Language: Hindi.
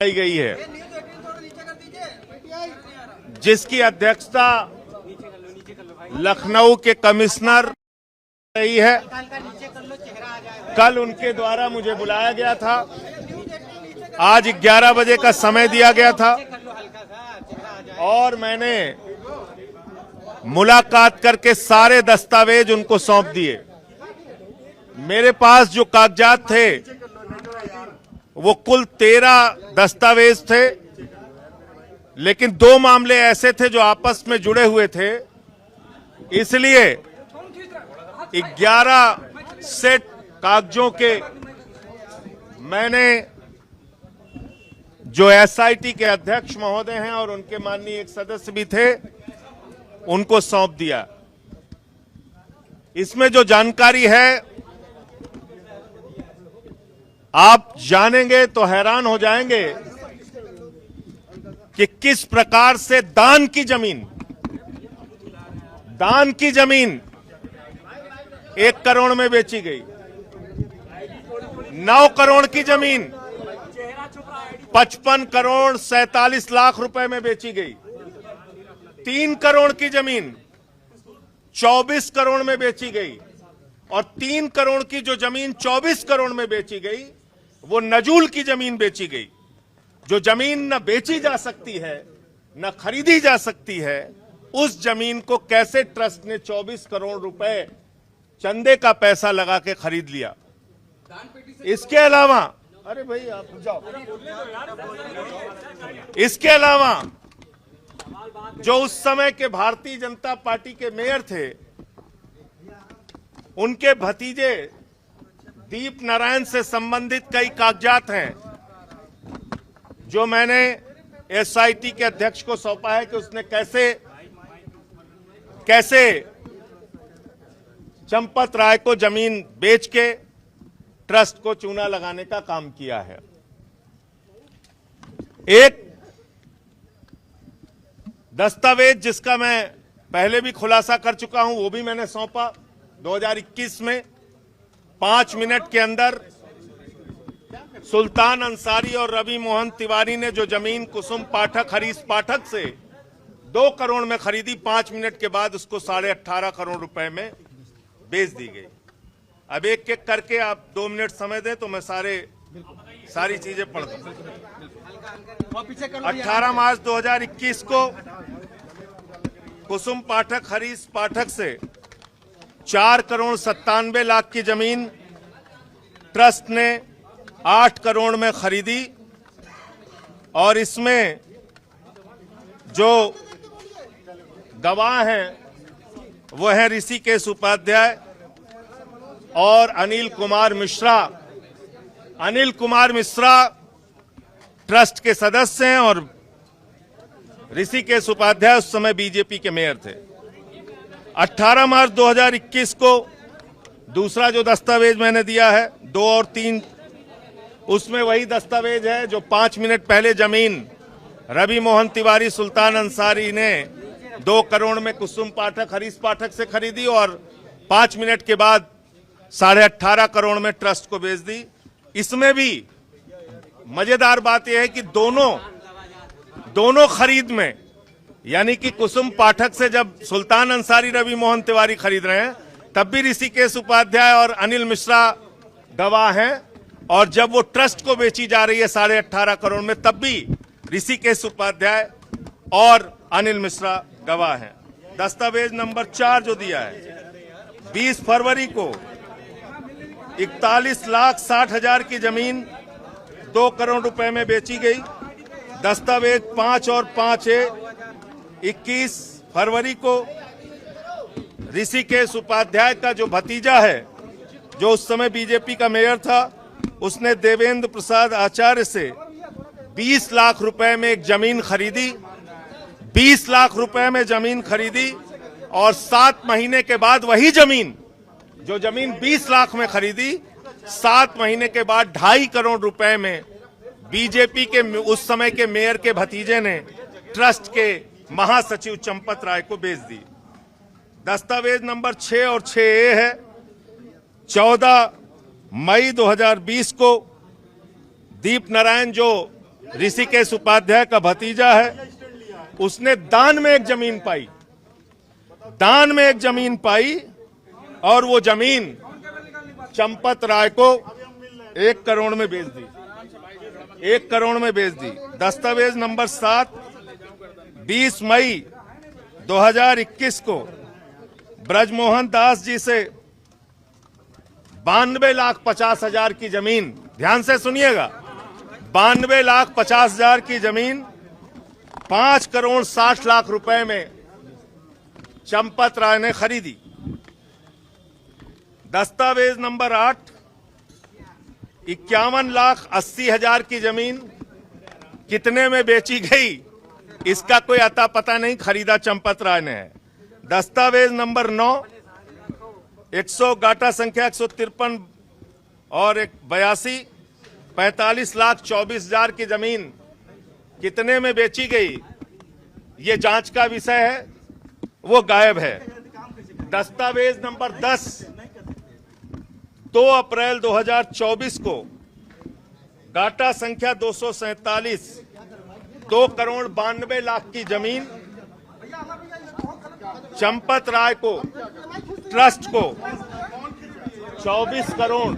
गई है, जिसकी अध्यक्षता लखनऊ के कमिश्नर रही है। कल उनके द्वारा मुझे बुलाया गया था। आज 11 बजे का समय दिया गया था और मैंने मुलाकात करके सारे दस्तावेज उनको सौंप दिए। मेरे पास जो कागजात थे वो कुल 13 दस्तावेज थे, लेकिन 2 मामले ऐसे थे जो आपस में जुड़े हुए थे, इसलिए 11 सेट कागजों के मैंने जो एसआईटी के अध्यक्ष महोदय हैं और उनके माननीय एक सदस्य भी थे, उनको सौंप दिया। इसमें जो जानकारी है आप जानेंगे तो हैरान हो जाएंगे कि किस प्रकार से दान की जमीन 1 करोड़ में बेची गई, 9 करोड़ की जमीन 55 करोड़ 47 लाख रुपए में बेची गई, 3 करोड़ की जमीन 24 करोड़ में बेची गई और 3 करोड़ की जो जमीन 24 करोड़ में बेची गई वो नजूल की जमीन बेची गई। जो जमीन न बेची जा सकती है न खरीदी जा सकती है, उस जमीन को कैसे ट्रस्ट ने 24 करोड़ रुपए चंदे का पैसा लगा के खरीद लिया। इसके अलावा अरे भाई आप जाओ, इसके अलावा जो उस समय के भारतीय जनता पार्टी के मेयर थे, उनके भतीजे दीप नारायण से संबंधित कई कागजात हैं जो मैंने एसआईटी के अध्यक्ष को सौंपा है कि उसने कैसे चंपत राय को जमीन बेच के ट्रस्ट को चूना लगाने का काम किया है। एक दस्तावेज जिसका मैं पहले भी खुलासा कर चुका हूं, वो भी मैंने सौंपा 2021 में। 5 मिनट के अंदर सुल्तान अंसारी और रवि मोहन तिवारी ने जो जमीन कुसुम पाठक हरीश पाठक से 2 करोड़ में खरीदी, 5 मिनट के बाद उसको 18.5 करोड़ रुपए में बेच दी गई। अब एक एक करके आप 2 मिनट समय दें तो मैं सारी चीजें पढ़ दूं। 18 मार्च 2021 को कुसुम पाठक हरीश पाठक से 4 करोड़ 97 लाख की जमीन ट्रस्ट ने 8 करोड़ में खरीदी और इसमें जो गवाह हैं वो हैं ऋषिकेश उपाध्याय और अनिल कुमार मिश्रा। अनिल कुमार मिश्रा ट्रस्ट के सदस्य हैं और ऋषिकेश उपाध्याय उस समय बीजेपी के मेयर थे। 18 मार्च 2021 को दूसरा जो दस्तावेज मैंने दिया है 2 और 3, उसमें वही दस्तावेज है जो 5 मिनट पहले जमीन रवि मोहन तिवारी सुल्तान अंसारी ने 2 करोड़ में कुसुम पाठक हरीश पाठक से खरीदी और 5 मिनट के बाद 18.5 करोड़ में ट्रस्ट को बेच दी। इसमें भी मजेदार बात यह है कि दोनों खरीद में, यानी कि कुसुम पाठक से जब सुल्तान अंसारी रवि मोहन तिवारी खरीद रहे हैं तब भी ऋषिकेश उपाध्याय और अनिल मिश्रा गवाह हैं, और जब वो ट्रस्ट को बेची जा रही है 18.5 करोड़ में तब भी ऋषिकेश उपाध्याय और अनिल मिश्रा गवाह हैं। दस्तावेज नंबर 4 जो दिया है, 20 फरवरी को 41,60,000 की जमीन 2 करोड़ रुपए में बेची गई। दस्तावेज 5 और 5A 21 फरवरी को ऋषिकेश उपाध्याय का जो भतीजा है, जो उस समय बीजेपी का मेयर था, उसने देवेंद्र प्रसाद आचार्य से 20 लाख रुपए में एक जमीन खरीदी। 20 लाख रुपए में जमीन खरीदी और 7 महीने के बाद वही जमीन, जो जमीन 20 लाख में खरीदी, 7 महीने के बाद 2.5 करोड़ रुपए में बीजेपी के उस समय के मेयर के भतीजे ने ट्रस्ट के महासचिव चंपत राय को बेच दी। दस्तावेज नंबर 6 और 6A है। 14 मई 2020 को दीप नारायण जो ऋषिकेश उपाध्याय का भतीजा है, उसने दान में एक जमीन पाई, दान में एक जमीन पाई और वो जमीन चंपत राय को 1 करोड़ में बेच दी, 1 करोड़ में बेच दी। दस्तावेज नंबर 7, 20 मई 2021 को ब्रजमोहन दास जी से 92,50,000 की जमीन, ध्यान से सुनिएगा, 92,50,000 की जमीन 5 करोड़ 60 लाख रुपए में चंपत राय ने खरीदी। दस्तावेज नंबर 8, 51,80,000 की जमीन कितने में बेची गई, इसका कोई अता पता नहीं, खरीदा चंपत राय ने है। दस्तावेज नंबर 9, 100 गाटा संख्या 153 और 82, 45,24,000 की जमीन कितने में बेची गई, ये जांच का विषय है, वो गायब है। दस्तावेज नंबर 10, 2 अप्रैल 2024 को गाटा संख्या 247, 2 करोड़ 92 लाख की जमीन चंपत राय को, ट्रस्ट को 24 करोड़